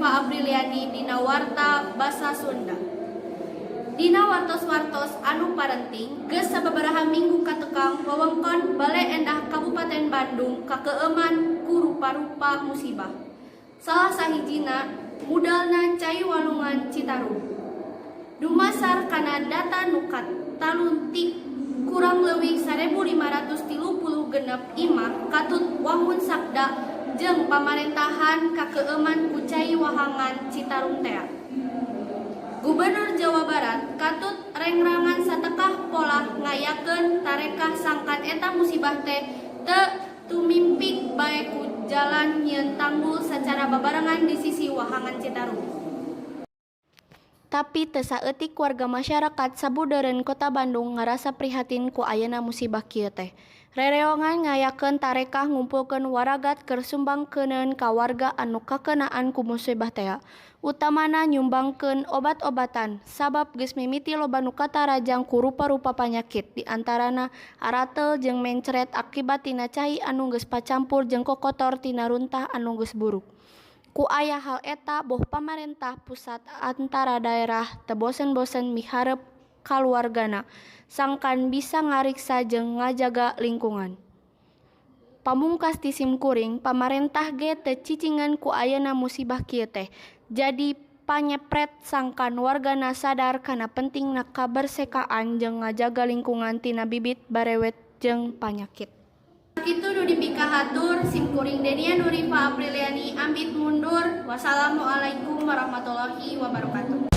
Nurifa Apriliani dina warta basa Sunda. Dina wartos-wartos anu parenting geus sababaraha minggu katekang wewengkon Bale Endah Kabupaten Bandung kakeueman ku rupa-rupa musibah. Salah sahijina mudalna Cai Walungan Citarum. Dumasar kana data nukat taluntik kurang leuwih 1530 genep imah katut wangun sakda jeung pamarentahan kakeueman ku Cai Wahangan Citarum tea. Gubernur Jawa Barat katut rengrangan satekah pola ngayakeun tarekah sangkan eta musibah teh teu tumimpik bae ku jalan nyieun tanggul sacara babarengan di sisi Wahangan Citarum. Tapi teu saeutik warga masyarakat sabudeureun Kota Bandung ngarasa prihatin ku ayeuna musibah kieu teh. Rereongan ngayakeun tarekah ngumpulkeun waragat keur sumbangkeuneun ka warga anu kakenaan ku musibah teh. Utamana nyumbangkeun obat-obatan sabab geus mimiti loba nu katarajang ku rupa-rupa panyakit di antarana aratel jeung mencret akibat tina cai anu geus pacampur jeung kokotor tina runtah anu geus buruk. Ku aya hal eta boh pamarentah pusat antara daerah teu bosen-bosen miharep kaluargana sangkan bisa ngariksa jeung ngajaga lingkungan. Pamungkas ti simkuring pamarentah ge teu cicingan ku ayeuna musibah kieu teh. Jadi panyepret sangkan wargana sadar kana pentingna kabersekaan jeung ngajaga lingkungan tina bibit barewet jeung panyakit. Kitu nu dipikahatur simkuring Denia Nurifa Apriliani ambit mundur. Wassalamualaikum warahmatullahi wabarakatuh.